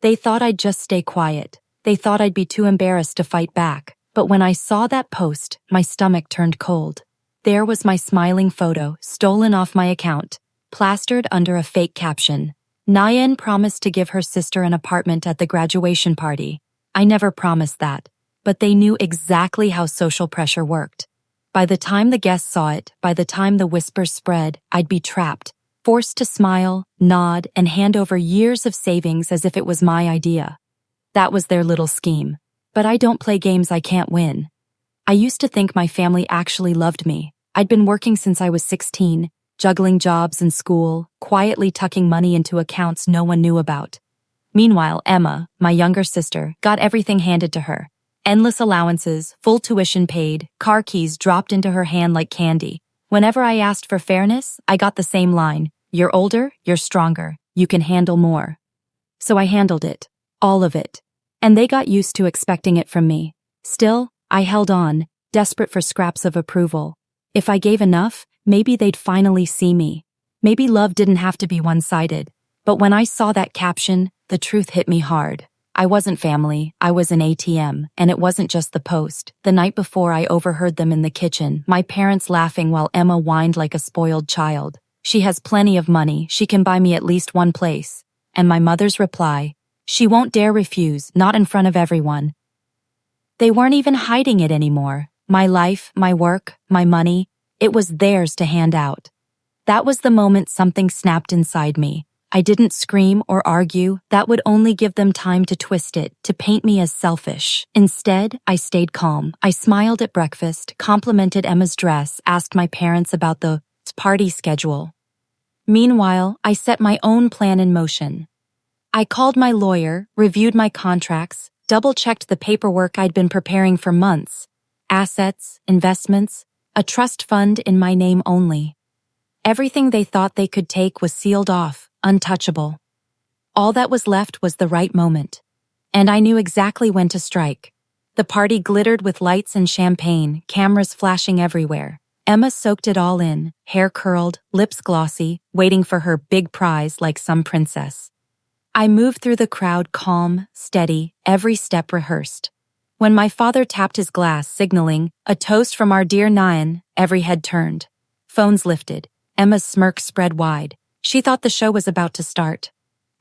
They thought I'd just stay quiet. They thought I'd be too embarrassed to fight back. But when I saw that post, my stomach turned cold. There was my smiling photo, stolen off my account, plastered under a fake caption. NAEN promised to give her sister an apartment at the graduation party. I never promised that, but they knew exactly how social pressure worked. By the time the guests saw it, by the time the whispers spread, I'd be trapped, forced to smile, nod, and hand over years of savings as if it was my idea. That was their little scheme. But I don't play games I can't win. I used to think my family actually loved me. I'd been working since I was 16, juggling jobs and school, quietly tucking money into accounts no one knew about. Meanwhile, Emma, my younger sister, got everything handed to her. Endless allowances, full tuition paid, car keys dropped into her hand like candy. Whenever I asked for fairness, I got the same line: "You're older, you're stronger, you can handle more." So I handled it. All of it. And they got used to expecting it from me. Still, I held on, desperate for scraps of approval. If I gave enough, maybe they'd finally see me. Maybe love didn't have to be one-sided. But when I saw that caption, the truth hit me hard. I wasn't family, I was an ATM, and it wasn't just the post. The night before, I overheard them in the kitchen, my parents laughing while Emma whined like a spoiled child. "She has plenty of money, she can buy me at least one place." And my mother's reply: "She won't dare refuse, not in front of everyone." They weren't even hiding it anymore. My life, my work, my money, it was theirs to hand out. That was the moment something snapped inside me. I didn't scream or argue. That would only give them time to twist it, to paint me as selfish. Instead, I stayed calm. I smiled at breakfast, complimented Emma's dress, asked my parents about the party schedule. Meanwhile, I set my own plan in motion. I called my lawyer, reviewed my contracts, double-checked the paperwork I'd been preparing for months. Assets, investments, a trust fund in my name only. Everything they thought they could take was sealed off, untouchable. All that was left was the right moment. And I knew exactly when to strike. The party glittered with lights and champagne, cameras flashing everywhere. Emma soaked it all in, hair curled, lips glossy, waiting for her big prize like some princess. I moved through the crowd calm, steady, every step rehearsed. When my father tapped his glass, signaling, "A toast from our dear NAEN," every head turned. Phones lifted. Emma's smirk spread wide. She thought the show was about to start.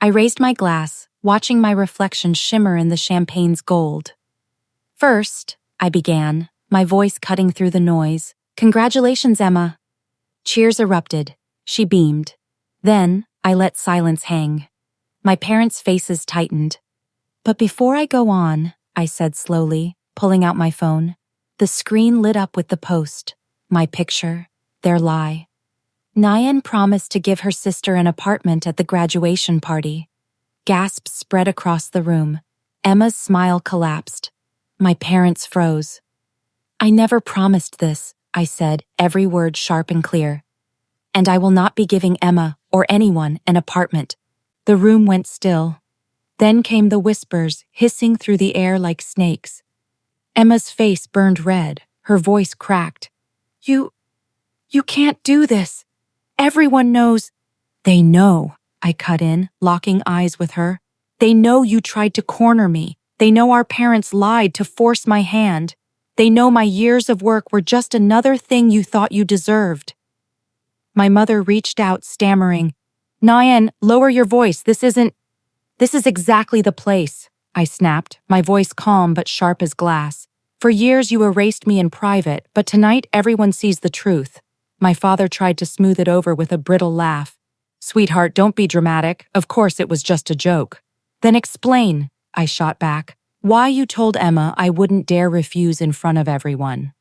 I raised my glass, watching my reflection shimmer in the champagne's gold. "First," I began, my voice cutting through the noise, "congratulations, Emma." Cheers erupted. She beamed. Then, I let silence hang. My parents' faces tightened. "But before I go on," I said slowly, pulling out my phone. The screen lit up with the post. My picture. Their lie. NAEN promised to give her sister an apartment at the graduation party. Gasps spread across the room. Emma's smile collapsed. My parents froze. "I never promised this," I said, every word sharp and clear. "And I will not be giving Emma, or anyone, an apartment." The room went still. Then came the whispers, hissing through the air like snakes. Emma's face burned red, her voice cracked. You can't do this. Everyone knows." "They know," I cut in, locking eyes with her. "They know you tried to corner me. They know our parents lied to force my hand. They know my years of work were just another thing you thought you deserved." My mother reached out, stammering, "NAEN, lower your voice. This is exactly the place," I snapped, my voice calm but sharp as glass. "For years you erased me in private, but tonight everyone sees the truth." My father tried to smooth it over with a brittle laugh. "Sweetheart, don't be dramatic. Of course it was just a joke." "Then explain," I shot back, "why you told Emma I wouldn't dare refuse in front of everyone."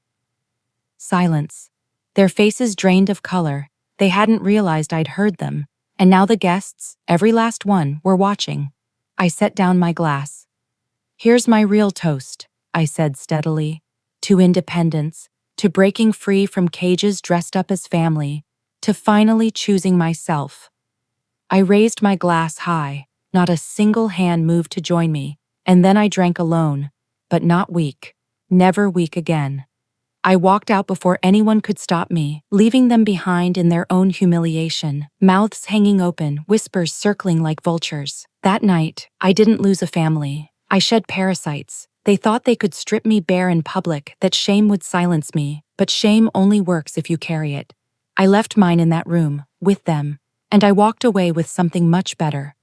Silence. Their faces drained of color. They hadn't realized I'd heard them. And now the guests, every last one, were watching. I set down my glass. "Here's my real toast," I said steadily. "To independence, to breaking free from cages dressed up as family, to finally choosing myself." I raised my glass high. Not a single hand moved to join me, and then I drank alone, but not weak. Never weak again. I walked out before anyone could stop me, leaving them behind in their own humiliation, mouths hanging open, whispers circling like vultures. That night, I didn't lose a family. I shed parasites. They thought they could strip me bare in public, that shame would silence me, but shame only works if you carry it. I left mine in that room, with them, and I walked away with something much better.